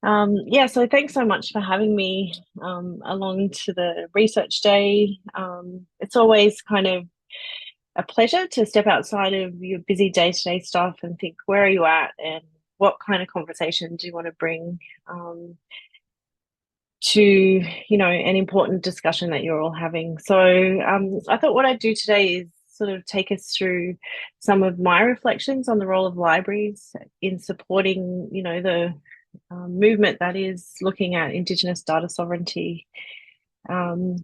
Yeah, so thanks so much for having me along to the research day. It's always kind of a pleasure to step outside of your busy day-to-day stuff and think, where are you at and what kind of conversation do you want to bring um, to, an important discussion that you're all having. So I thought what I'd do today is sort of take us through some of my reflections on the role of libraries in supporting, the movement that is looking at Indigenous data sovereignty. Um,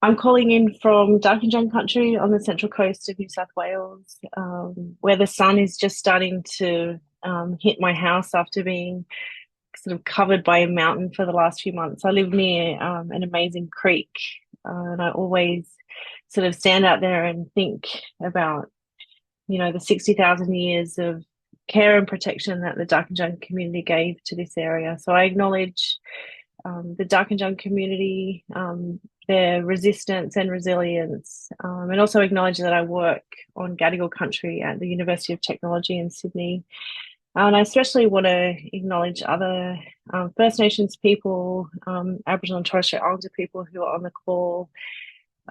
I'm calling in from Darkinjung country on the central coast of New South Wales, where the sun is just starting to hit my house after being sort of covered by a mountain for the last few months. I live near an amazing creek, and I always sort of stand out there and think about, the 60,000 years of care and protection that the Darkinjung community gave to this area. So I acknowledge the Darkinjung community, their resistance and resilience, and also acknowledge that I work on Gadigal country at the University of Technology in Sydney. And I especially want to acknowledge other First Nations people, Aboriginal and Torres Strait Islander people who are on the call,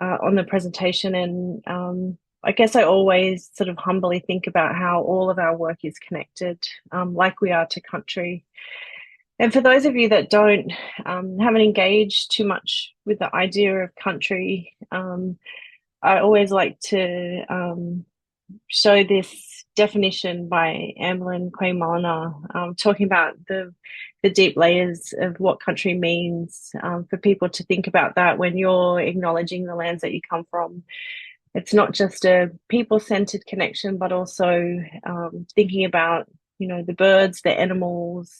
on the presentation. And I guess I always sort of humbly think about how all of our work is connected, like we are to country. And for those of you that don't haven't engaged too much with the idea of country, I always like to show this definition by Amlin Quaymana, talking about the deep layers of what country means, for people to think about that when you're acknowledging the lands that you come from. It's not just a people-centered connection, but also thinking about, the birds, the animals,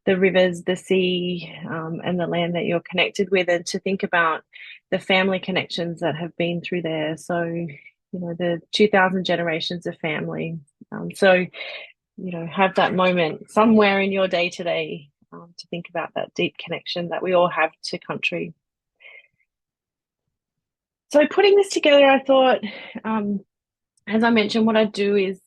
the rivers, the sea, and the land that you're connected with, and to think about the family connections that have been through there. So, the 2,000 generations of family. So, have that moment somewhere in your day to day to think about that deep connection that we all have to country. So, putting this together, I thought, as I mentioned, what I'd do is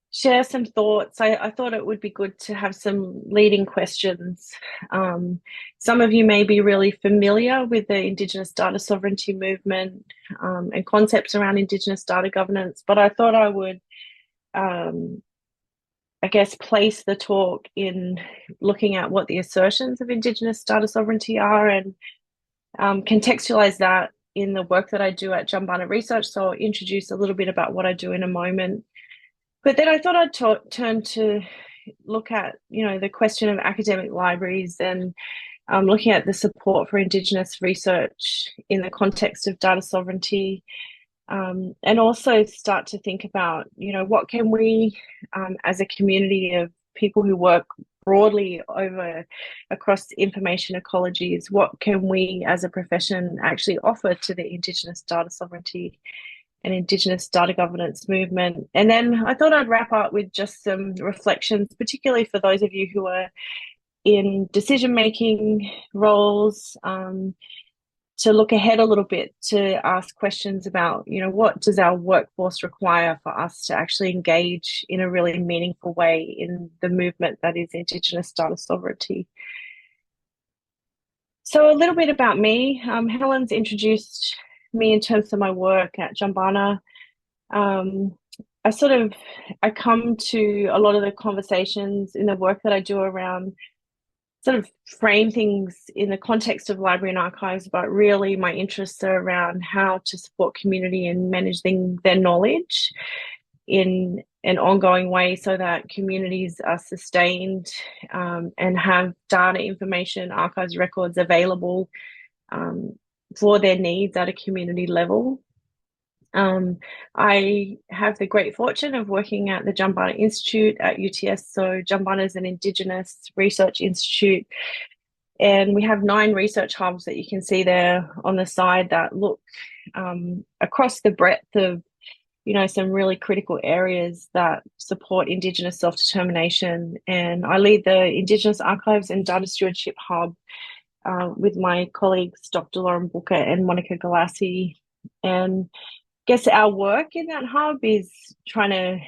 share some thoughts. I thought it would be good to have some leading questions. Some of you may be really familiar with the Indigenous data sovereignty movement and concepts around Indigenous data governance, but I thought I would, I guess, place the talk in looking at what the assertions of Indigenous data sovereignty are and contextualize that in the work that I do at Jumbunna Research. So I'll introduce a little bit about what I do in a moment. But then I thought I'd turn to look at, the question of academic libraries and looking at the support for Indigenous research in the context of data sovereignty, and also start to think about, what can we, as a community of people who work broadly across information ecologies, what can we as a profession actually offer to the Indigenous data sovereignty and Indigenous data governance movement? And then I thought I'd wrap up with just some reflections, particularly for those of you who are in decision-making roles, to look ahead a little bit, to ask questions about, what does our workforce require for us to actually engage in a really meaningful way in the movement that is Indigenous data sovereignty. So a little bit about me. Helen's introduced me in terms of my work at Jumbunna. I come to a lot of the conversations in the work that I do around sort of frame things in the context of library and archives, but really my interests are around how to support community in managing their knowledge in an ongoing way so that communities are sustained, and have data, information, archives, records available for their needs at a community level. I have the great fortune of working at the Jumbunna Institute at UTS. So Jumbunna is an Indigenous research institute, and we have 9 research hubs that you can see there on the side that look across the breadth of, some really critical areas that support Indigenous self-determination. And I lead the Indigenous Archives and Data Stewardship Hub with my colleagues, Dr. Lauren Booker and Monica Galassi. And guess our work in that hub is trying to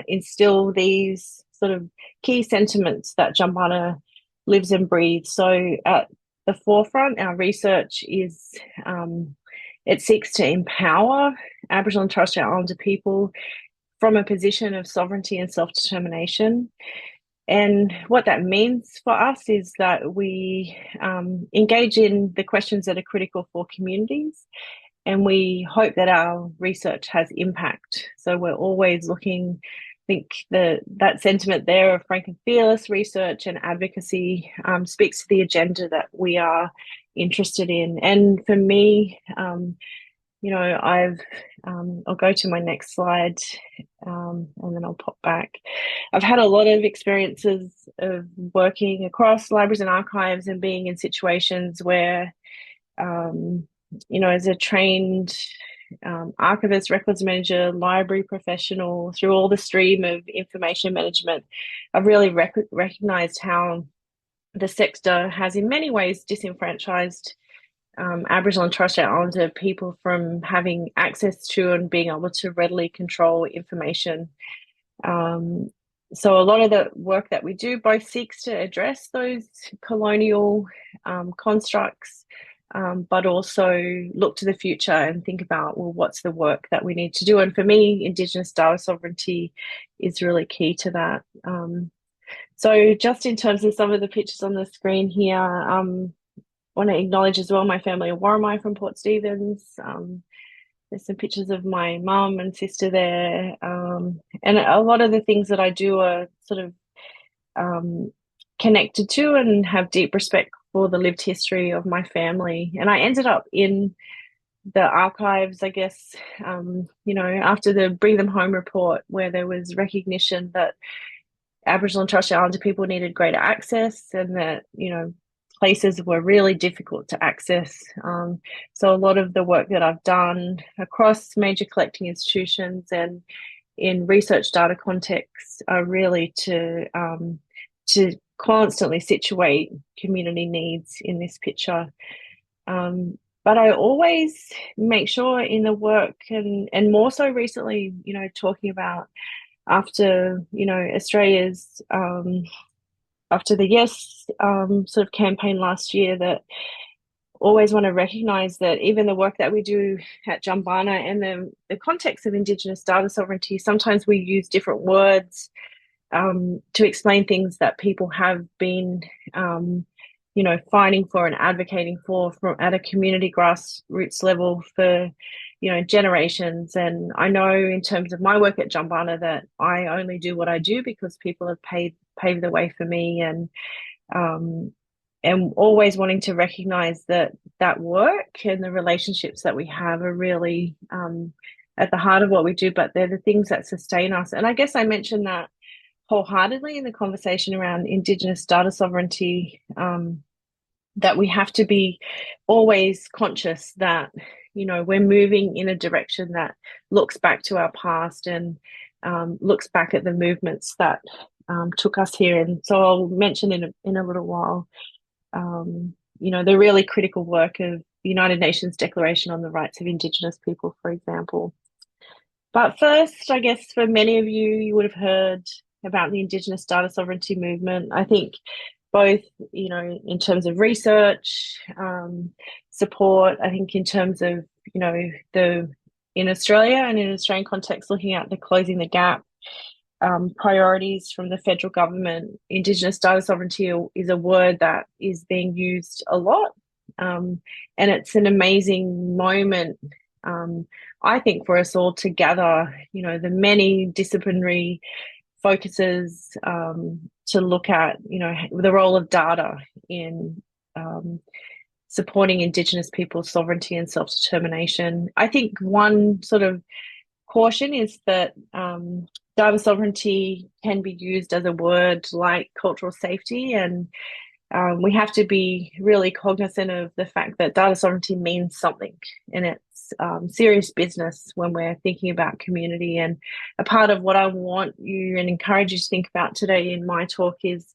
instill these sort of key sentiments that Jumbunna lives and breathes. So at the forefront, our research is it seeks to empower Aboriginal and Torres Strait Islander people from a position of sovereignty and self-determination. And what that means for us is that we engage in the questions that are critical for communities, and we hope that our research has impact. So we're always looking, I think that sentiment there of frank and fearless research and advocacy speaks to the agenda that we are interested in. And for me, I'll go to my next slide, and then I'll pop back. I've had a lot of experiences of working across libraries and archives and being in situations where, as a trained archivist, records manager, library professional, through all the stream of information management, I've really recognized how the sector has in many ways disenfranchised Aboriginal and Torres Strait Islander people from having access to and being able to readily control information. So a lot of the work that we do both seeks to address those colonial constructs, but also look to the future and think about, well, what's the work that we need to do? And for me, Indigenous data sovereignty is really key to that. So just in terms of some of the pictures on the screen here, I want to acknowledge as well my family of Warramai from Port Stephens. There's some pictures of my mum and sister there. And a lot of the things that I do are sort of connected to and have deep respect for the lived history of my family. And I ended up in the archives, I guess, after the Bring Them Home report, where there was recognition that Aboriginal and Torres Strait Islander people needed greater access, and that, places were really difficult to access. So a lot of the work that I've done across major collecting institutions and in research data contexts are really to constantly situate community needs in this picture. But I always make sure in the work, and more so recently, talking about after, Australia's after the Yes sort of campaign last year, that always want to recognise that even the work that we do at Jumbunna and the context of Indigenous data sovereignty, sometimes we use different words to explain things that people have been, fighting for and advocating for from at a community grassroots level for, generations. And I know in terms of my work at Jumbunna that I only do what I do because people have paved the way for me, and always wanting to recognize that work and the relationships that we have are really at the heart of what we do, but they're the things that sustain us. And I guess I mentioned that wholeheartedly in the conversation around Indigenous data sovereignty, that we have to be always conscious that, we're moving in a direction that looks back to our past and looks back at the movements that took us here. And so I'll mention in a little while, the really critical work of the United Nations Declaration on the Rights of Indigenous People, for example. But first, I guess for many of you, you would have heard about the Indigenous data sovereignty movement. I think both, in terms of research, support, I think in terms of, in Australia and in Australian context, looking at the closing the gap priorities from the federal government, Indigenous data sovereignty is a word that is being used a lot. And it's an amazing moment, I think, for us all to gather, the many disciplinary focuses to look at, the role of data in supporting Indigenous people's sovereignty and self-determination. I think one sort of caution is that data sovereignty can be used as a word like cultural safety, and we have to be really cognizant of the fact that data sovereignty means something, and it's serious business when we're thinking about community. And a part of what I want you and encourage you to think about today in my talk is,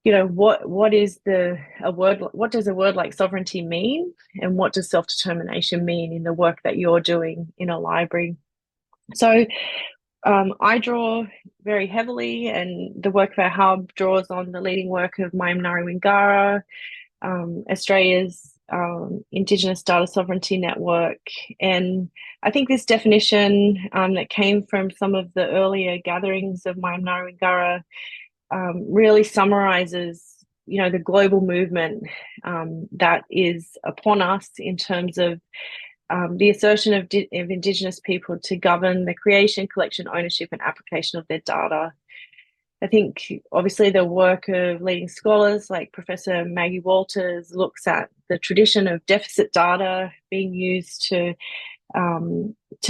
what does a word like sovereignty mean, and what does self-determination mean in the work that you're doing in a library? So I draw very heavily, and the work of our hub draws on the leading work of Mayamnari Wingara, Australia's Indigenous Data Sovereignty Network. And I think this definition that came from some of the earlier gatherings of Mayamnari Wingara really summarizes, the global movement that is upon us in terms of the assertion of Indigenous people to govern the creation, collection, ownership, and application of their data. I think obviously the work of leading scholars like Professor Maggie Walters looks at the tradition of deficit data being used to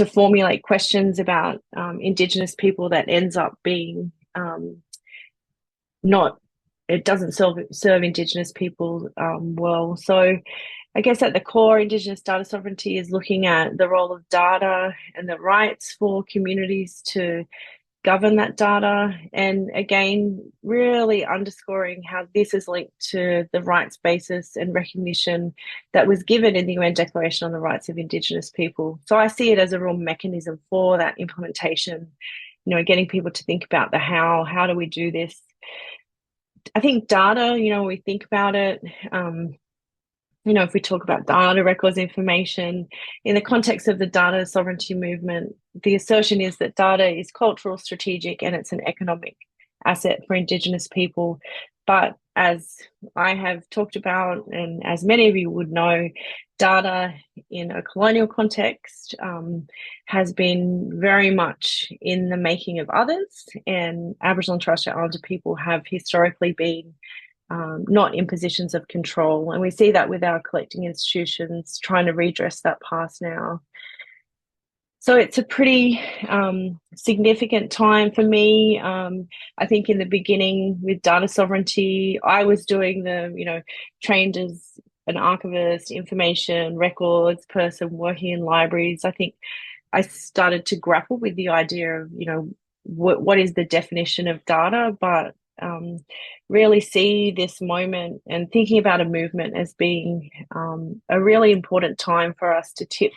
formulate questions about Indigenous people that ends up being not, it doesn't serve Indigenous people well. So I guess at the core, Indigenous data sovereignty is looking at the role of data and the rights for communities to govern that data. And again, really underscoring how this is linked to the rights basis and recognition that was given in the UN Declaration on the Rights of Indigenous People. So I see it as a real mechanism for that implementation, getting people to think about the how do we do this? I think data, we think about it, if we talk about data, records, information, in the context of the data sovereignty movement, the assertion is that data is cultural, strategic, and it's an economic asset for Indigenous people. But as I have talked about, and as many of you would know, data in a colonial context has been very much in the making of others, and Aboriginal and Torres Strait Islander people have historically been not in positions of control. And we see that with our collecting institutions trying to redress that past now. So it's a pretty significant time for me. I think in the beginning with data sovereignty, I was doing trained as an archivist, information records person working in libraries. I think I started to grapple with the idea of, what is the definition of data, but really see this moment and thinking about a movement as being a really important time for us to tip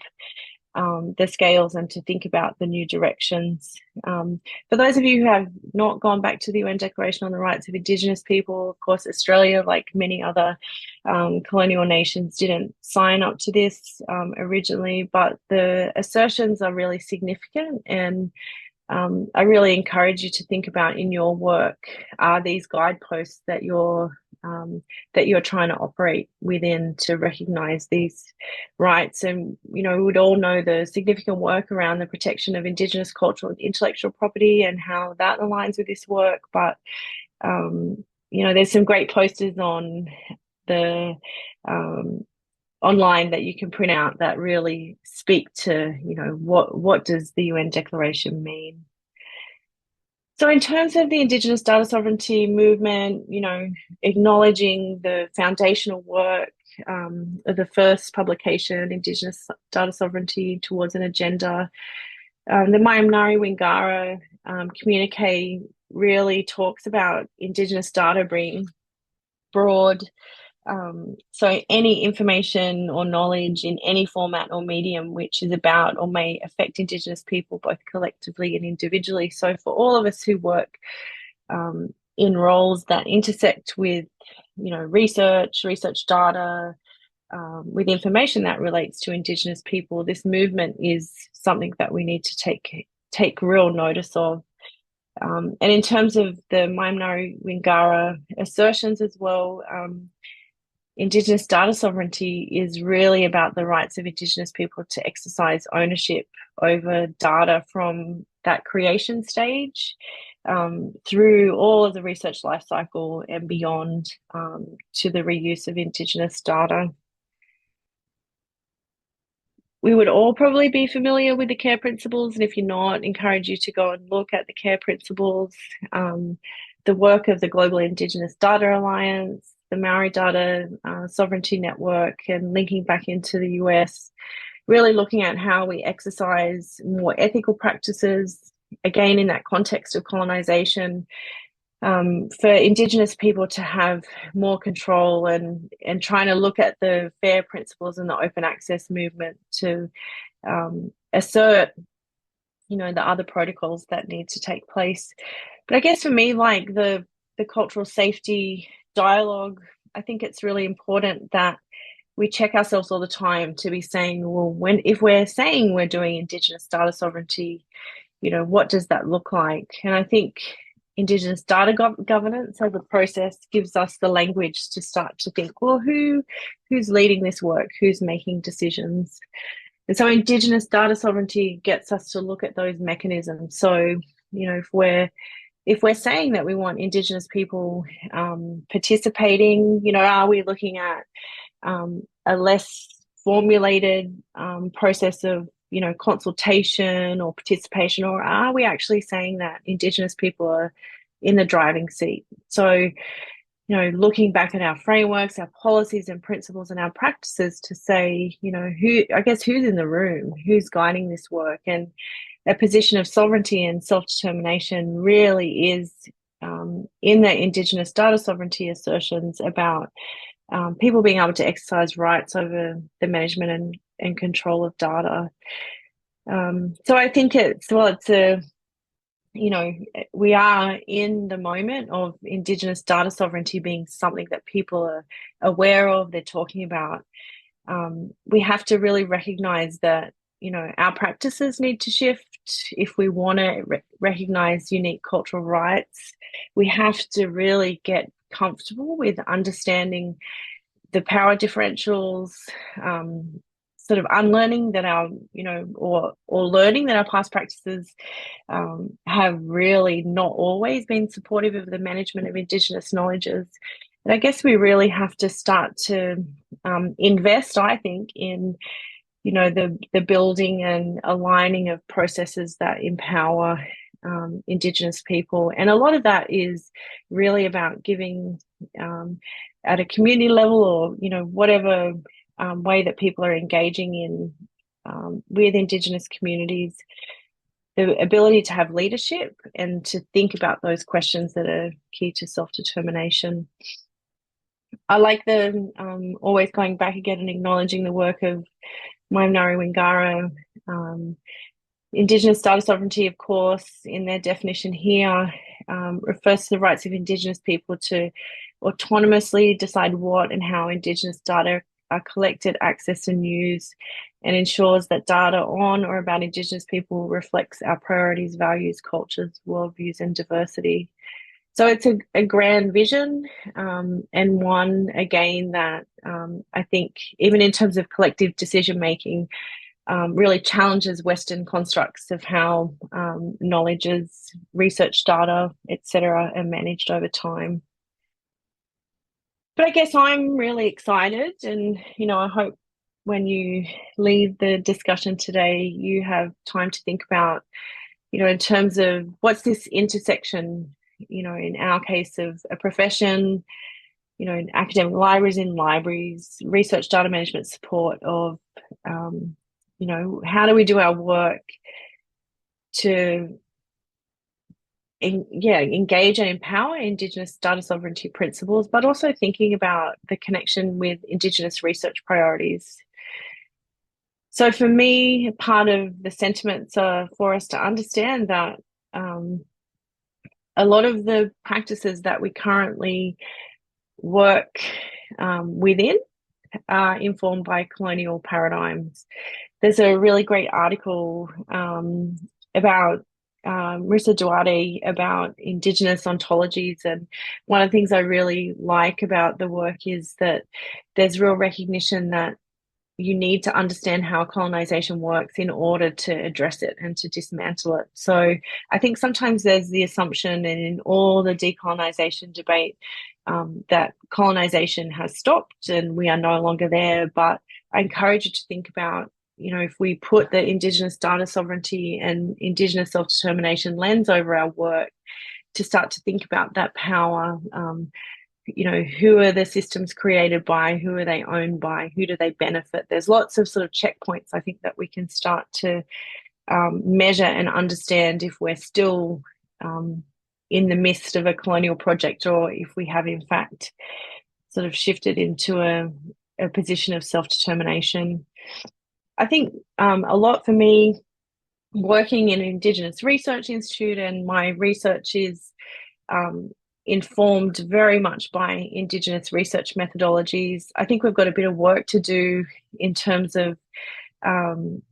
the scales and to think about the new directions. For those of you who have not gone back to the UN Declaration on the Rights of Indigenous People, of course, Australia, like many other colonial nations, didn't sign up to this originally, but the assertions are really significant, and I really encourage you to think about in your work, are these guideposts that you're trying to operate within to recognize these rights. And, we would all know the significant work around the protection of Indigenous cultural and intellectual property and how that aligns with this work. But, there's some great posters on the online that you can print out that really speak to, what does the UN Declaration mean? So in terms of the Indigenous data sovereignty movement, acknowledging the foundational work of the first publication, Indigenous Data Sovereignty Towards an Agenda, the Mayamnari Wingara communique really talks about Indigenous data being broad. So any information or knowledge in any format or medium which is about or may affect Indigenous people both collectively and individually. So for all of us who work in roles that intersect with, research data, with information that relates to Indigenous people, this movement is something that we need to take real notice of. And in terms of the Mayamnari Wingara assertions as well, Indigenous data sovereignty is really about the rights of Indigenous people to exercise ownership over data from that creation stage through all of the research lifecycle and beyond to the reuse of Indigenous data. We would all probably be familiar with the CARE principles, and if you're not, encourage you to go and look at the CARE principles, the work of the Global Indigenous Data Alliance, the Maori Data Sovereignty Network, and linking back into the US, really looking at how we exercise more ethical practices, again, in that context of colonization, for Indigenous people to have more control, and trying to look at the FAIR principles and the open access movement to assert the other protocols that need to take place. But I guess for me, like the cultural safety dialogue, I think it's really important that we check ourselves all the time to be saying, well, if we're saying we're doing Indigenous data sovereignty, what does that look like? And I think Indigenous data governance as a process gives us the language to start to think, well, who's leading this work? Who's making decisions? And so Indigenous data sovereignty gets us to look at those mechanisms. So, if we're saying that we want Indigenous people participating, are we looking at a less formulated process of consultation or participation, or are we actually saying that Indigenous people are in the driving seat? So, looking back at our frameworks, our policies and principles and our practices to say, who's in the room, who's guiding this work, and a position of sovereignty and self-determination really is in the Indigenous data sovereignty assertions about people being able to exercise rights over the management and control of data. So I think we are in the moment of Indigenous data sovereignty being something that people are aware of, they're talking about. We have to really recognize that, our practices need to shift. If we want to recognize unique cultural rights, we have to really get comfortable with understanding the power differentials, sort of unlearning that or learning that our past practices have really not always been supportive of the management of Indigenous knowledges. And I guess we really have to start to invest, I think, in the building and aligning of processes that empower Indigenous people. And a lot of that is really about giving at a community level or, whatever way that people are engaging in with Indigenous communities, the ability to have leadership and to think about those questions that are key to self-determination. I like the always going back again and acknowledging the work of Maimnari Wingara. Indigenous data sovereignty, of course, in their definition here, refers to the rights of Indigenous people to autonomously decide what and how Indigenous data are collected, accessed and used, and ensures that data on or about Indigenous people reflects our priorities, values, cultures, worldviews and diversity. So it's a grand vision, and one, again, that I think, even in terms of collective decision-making, really challenges Western constructs of how knowledges, research data, etc., are managed over time. But I guess I'm really excited, and, I hope when you leave the discussion today, you have time to think about, in terms of what's this intersection, in our case of a profession, in academic libraries, in libraries, research data management support of, how do we do our work to engage and empower Indigenous data sovereignty principles, but also thinking about the connection with Indigenous research priorities. So for me, part of the sentiments are for us to understand that a lot of the practices that we currently work within are informed by colonial paradigms. There's a really great article about Marissa Duarte about Indigenous ontologies, and one of the things I really like about the work is that there's real recognition that you need to understand how colonization works in order to address it and to dismantle it. So I think sometimes there's the assumption, and in all the decolonization debate, that colonization has stopped and we are no longer there. But I encourage you to think about, if we put the Indigenous data sovereignty and Indigenous self-determination lens over our work, to start to think about that power. Who are the systems created by, who are they owned by, who do they benefit? There's lots of sort of checkpoints, I think, that we can start to measure and understand if we're still in the midst of a colonial project, or if we have in fact sort of shifted into a position of self-determination. I think a lot for me working in an Indigenous Research Institute, and my research is um, informed very much by Indigenous research methodologies. I think we've got a bit of work to do in terms of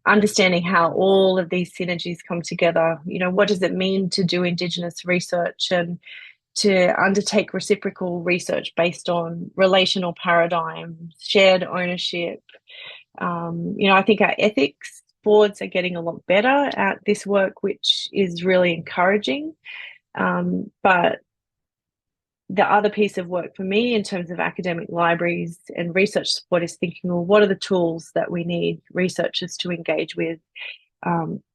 understanding how all of these synergies come together. What does it mean to do Indigenous research and to undertake reciprocal research based on relational paradigms, shared ownership? I think our ethics boards are getting a lot better at this work, which is really encouraging. But the other piece of work for me in terms of academic libraries and research support is thinking, well, what are the tools that we need researchers to engage with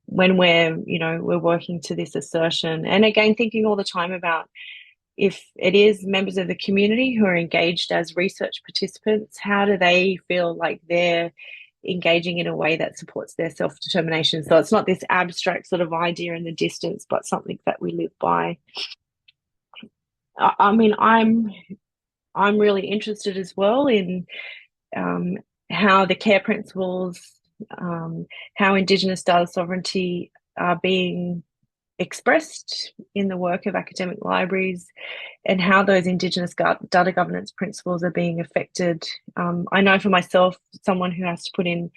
when we're working to this assertion? And again, thinking all the time about if it is members of the community who are engaged as research participants, how do they feel like they're engaging in a way that supports their self-determination? So it's not this abstract sort of idea in the distance, but something that we live by. I mean, I'm really interested as well in how the care principles, how Indigenous data sovereignty are being expressed in the work of academic libraries, and how those Indigenous data governance principles are being affected. I know for myself, someone who has to put in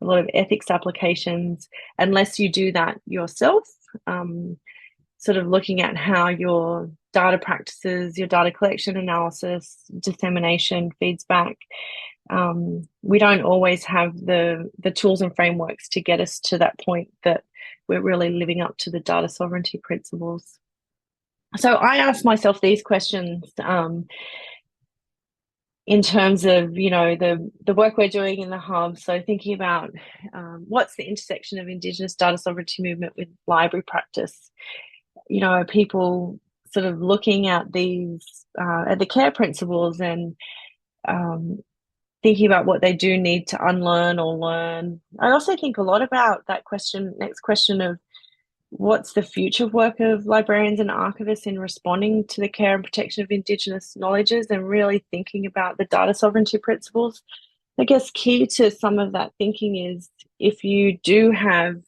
a lot of ethics applications, unless you do that yourself, sort of looking at how your data practices, your data collection, analysis, dissemination feeds back. We don't always have the tools and frameworks to get us to that point that we're really living up to the data sovereignty principles. So I ask myself these questions in terms of, the work we're doing in the hub. So thinking about what's the intersection of Indigenous data sovereignty movement with library practice? Are people sort of looking at these, at the care principles and thinking about what they do need to unlearn or learn? I also think a lot about that next question of what's the future work of librarians and archivists in responding to the care and protection of Indigenous knowledges, and really thinking about the data sovereignty principles. I guess key to some of that thinking is if you do have,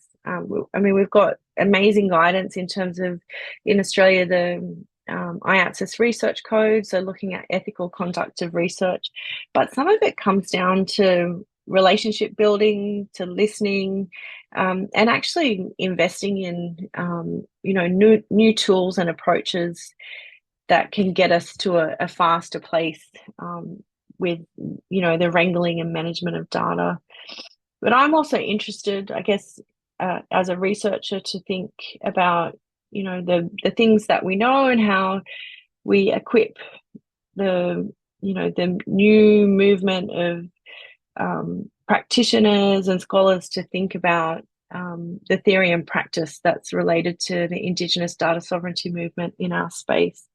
we've got amazing guidance in terms of, in Australia, the IATSIS research code, so looking at ethical conduct of research, but some of it comes down to relationship building, to listening, and actually investing in new tools and approaches that can get us to a faster place with the wrangling and management of data. But I'm also interested, I guess, as a researcher, to think about the things that we know and how we equip the new movement of practitioners and scholars to think about the theory and practice that's related to the Indigenous data sovereignty movement in our space.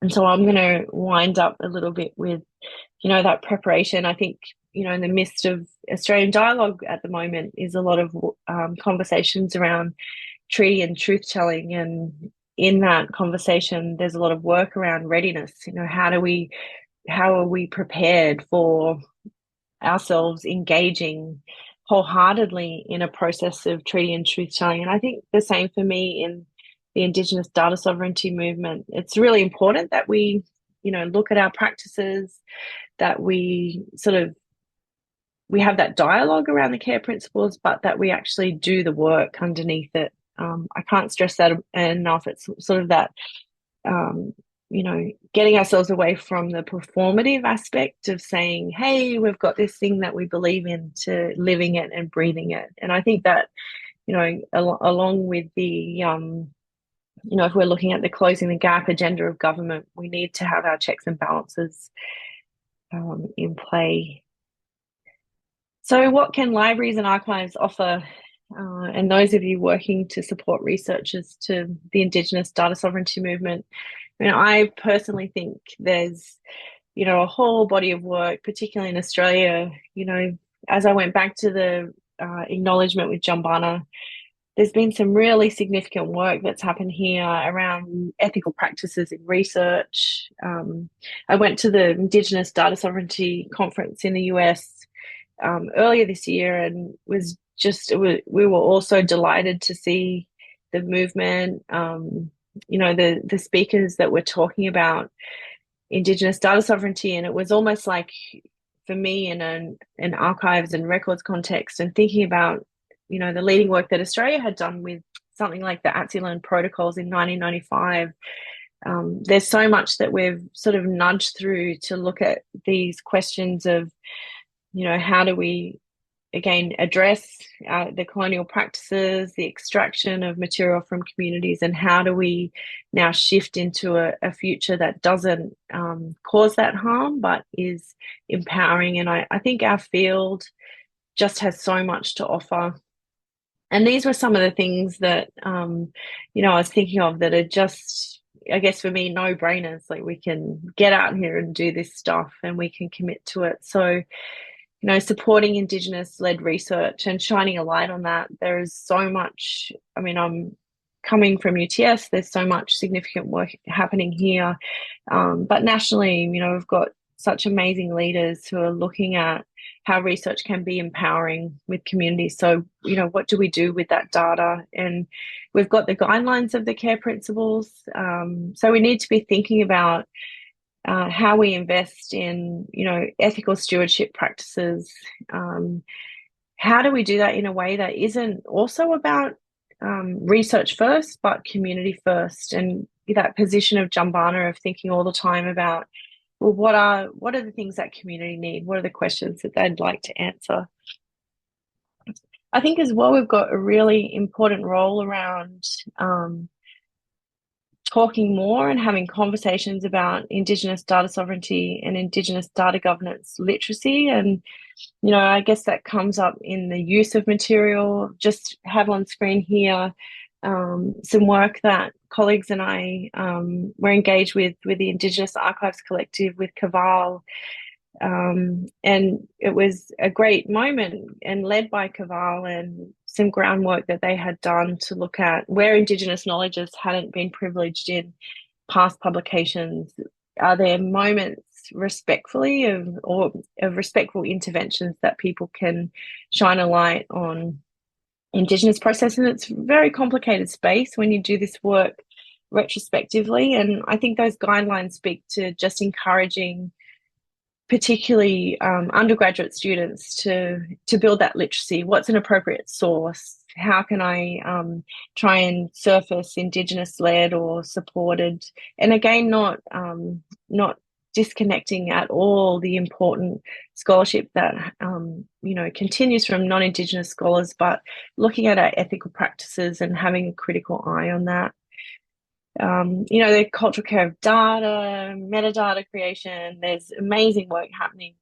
And so I'm going to wind up a little bit with, that preparation. I think, in the midst of Australian dialogue at the moment is a lot of conversations around treaty and truth-telling. And in that conversation, there's a lot of work around readiness. How are we prepared for ourselves engaging wholeheartedly in a process of treaty and truth-telling? And I think the same for me in the Indigenous data sovereignty movement. It's really important that we, look at our practices, that we have that dialogue around the care principles, but that we actually do the work underneath it. I can't stress that enough. It's sort of that, getting ourselves away from the performative aspect of saying, hey, we've got this thing that we believe in, to living it and breathing it. And I think that, along with the, if we're looking at the closing the gap agenda of government, we need to have our checks and balances in play. So what can libraries and archives offer? And those of you working to support researchers to the Indigenous data sovereignty movement, I personally think there's, a whole body of work, particularly in Australia. As I went back to the acknowledgement with Jumbunna, there's been some really significant work that's happened here around ethical practices in research. I went to the Indigenous Data Sovereignty Conference in the US earlier this year and was we were also delighted to see the movement, the speakers that were talking about Indigenous data sovereignty, and it was almost like, for me, in an archives and records context, and thinking about the leading work that Australia had done with something like the Atsilon protocols in 1995. There's so much that we've sort of nudged through to look at these questions of, how do we again address the colonial practices, the extraction of material from communities, and how do we now shift into a future that doesn't cause that harm but is empowering. And I think our field just has so much to offer. And these were some of the things that I was thinking of that are just, I guess, for me, no-brainers. Like, we can get out here and do this stuff and we can commit to it. So supporting Indigenous-led research and shining a light on that. There is so much. I mean, I'm coming from UTS. There's so much significant work happening here. But nationally, we've got such amazing leaders who are looking at how research can be empowering with communities. So, what do we do with that data? And we've got the guidelines of the care principles. So we need to be thinking about how we invest in, ethical stewardship practices. How do we do that in a way that isn't also about research first, but community first? And that position of Jumbunna, of thinking all the time about, well, what are the things that community need? What are the questions that they'd like to answer? I think as well, we've got a really important role around talking more and having conversations about Indigenous data sovereignty and Indigenous data governance literacy. And, I guess that comes up in the use of material. Just have on screen here some work that colleagues and I were engaged with the Indigenous Archives Collective, with Kaval. And it was a great moment, and led by Kaval, and some groundwork that they had done to look at where Indigenous knowledges hadn't been privileged in past publications. Are there moments respectfully of respectful interventions that people can shine a light on Indigenous process? And it's a very complicated space when you do this work retrospectively. And I think those guidelines speak to just encouraging particularly undergraduate students to build that literacy. What's an appropriate source? How can I try and surface Indigenous-led or supported? And again, not disconnecting at all the important scholarship that continues from non-Indigenous scholars, but looking at our ethical practices and having a critical eye on that. The cultural care of data, metadata creation. There's amazing work happening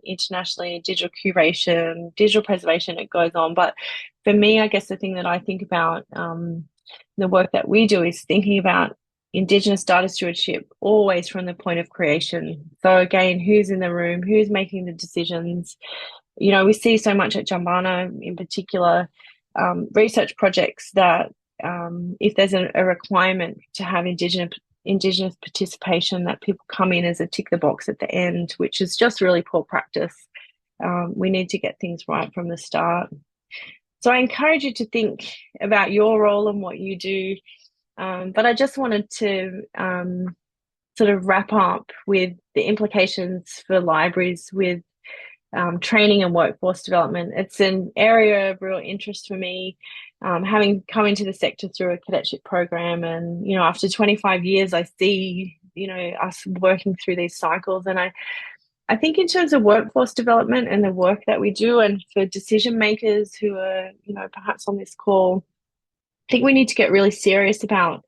internationally, digital curation, digital preservation, it goes on. But for me, I guess the thing that I think about, the work that we do, is thinking about Indigenous data stewardship always from the point of creation. So again, who's in the room, who's making the decisions? We see so much at Jumbunna in particular, research projects that if there's a requirement to have Indigenous participation, that people come in as a tick the box at the end, which is just really poor practice. We need to get things right from the start. So I encourage you to think about your role and what you do. But I just wanted to sort of wrap up with the implications for libraries with training and workforce development. It's an area of real interest for me, having come into the sector through a cadetship program. And, after 25 years, I see, us working through these cycles. And I think in terms of workforce development and the work that we do, and for decision makers who are, perhaps on this call, I think we need to get really serious about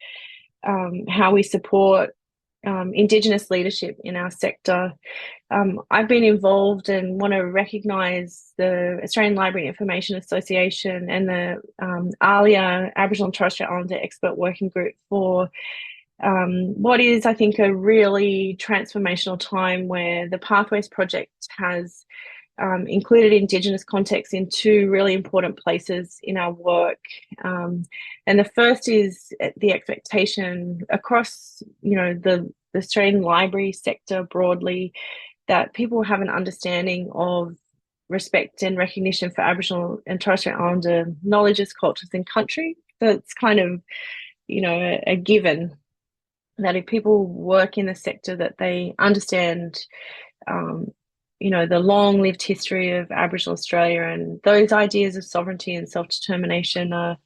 how we support Indigenous leadership in our sector. I've been involved and want to recognise the Australian Library Information Association and the ALIA, Aboriginal and Torres Strait Islander Expert Working Group, for what is, I think, a really transformational time where the Pathways Project has included Indigenous context in two really important places in our work. And the first is the expectation across, the Australian library sector broadly, that people have an understanding of respect and recognition for Aboriginal and Torres Strait Islander knowledges, cultures, and country. So it's kind of, a given that if people work in the sector, that they understand, the long-lived history of Aboriginal Australia, and those ideas of sovereignty and self-determination are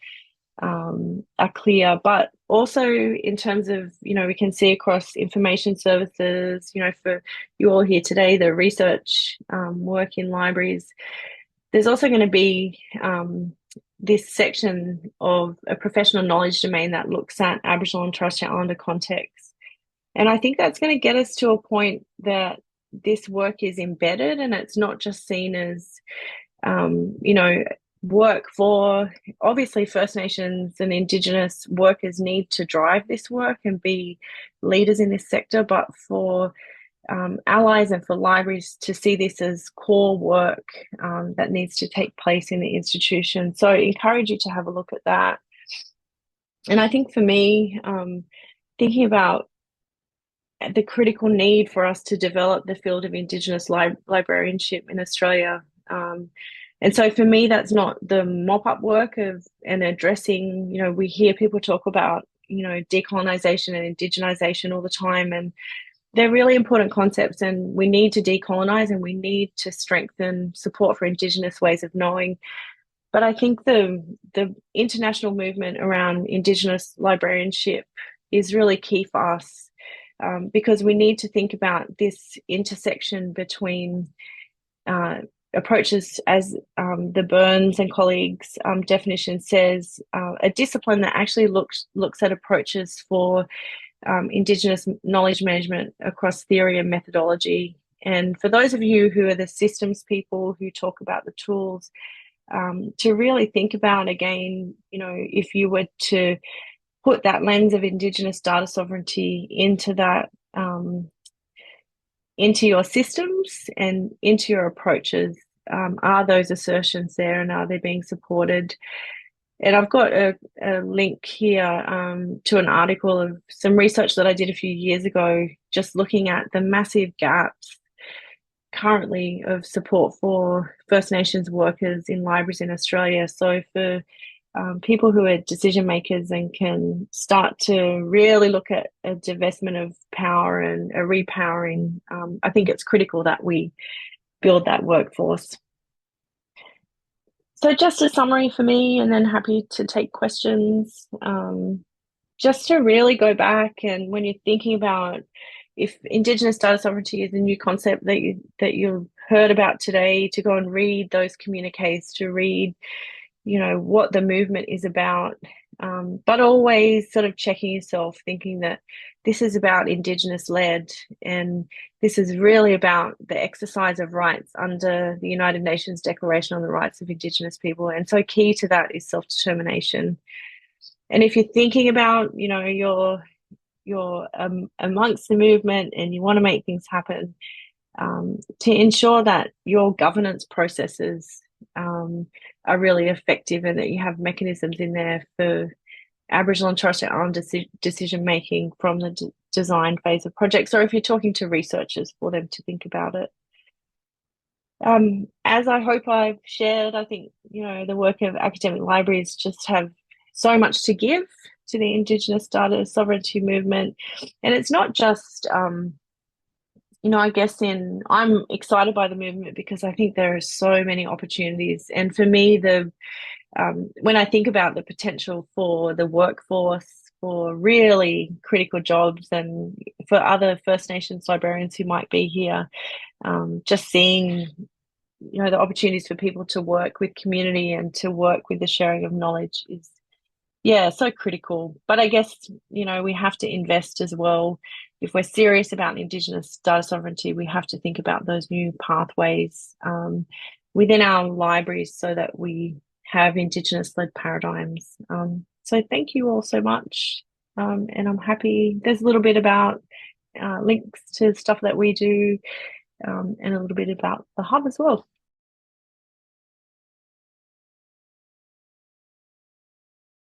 clear. But also in terms of, we can see across information services, for you all here today, the research work in libraries, there's also going to be this section of a professional knowledge domain that looks at Aboriginal and Torres Strait Islander context. And I think that's going to get us to a point that this work is embedded and it's not just seen as, work for, obviously First Nations and Indigenous workers need to drive this work and be leaders in this sector, but for allies and for libraries to see this as core work that needs to take place in the institution. So I encourage you to have a look at that. And I think for me, thinking about the critical need for us to develop the field of Indigenous librarianship in Australia. And so for me, that's not the mop-up work of and addressing, we hear people talk about, decolonisation and indigenisation all the time, and they're really important concepts, and we need to decolonise and we need to strengthen support for Indigenous ways of knowing. But I think the international movement around Indigenous librarianship is really key for us, because we need to think about this intersection between approaches, as the Burns and colleagues definition says, a discipline that actually looks at approaches for Indigenous knowledge management across theory and methodology. And for those of you who are the systems people who talk about the tools, to really think about, again, if you were to put that lens of Indigenous data sovereignty into that, into your systems and into your approaches, are those assertions there and are they being supported? And I've got a link here to an article of some research that I did a few years ago, just looking at the massive gaps currently of support for First Nations workers in libraries in Australia. So for people who are decision makers and can start to really look at a divestment of power and a repowering, I think it's critical that we build that workforce. So just a summary for me, and then happy to take questions. Just to really go back, and when you're thinking about if Indigenous data sovereignty is a new concept that you've heard about today, to go and read those communiques, to read, what the movement is about, but always sort of checking yourself, thinking that this is about Indigenous led, and this is really about the exercise of rights under the United Nations Declaration on the Rights of Indigenous People. And so key to that is self-determination. And if you're thinking about, you're amongst the movement and you want to make things happen, to ensure that your governance processes are really effective and that you have mechanisms in there for Aboriginal and Torres Strait Islander decision making from the design phase of projects, or if you're talking to researchers, for them to think about it. As I hope I've shared, I think, the work of academic libraries just have so much to give to the Indigenous data sovereignty movement. And it's not just, I guess I'm excited by the movement because I think there are so many opportunities. And for me, when I think about the potential for the workforce, for really critical jobs, and for other First Nations librarians who might be here, just seeing, the opportunities for people to work with community and to work with the sharing of knowledge is, so critical. But I guess, we have to invest as well. If we're serious about Indigenous data sovereignty, we have to think about those new pathways within our libraries so that we have Indigenous-led paradigms. So thank you all so much. And I'm happy. There's a little bit about links to stuff that we do, and a little bit about the hub as well.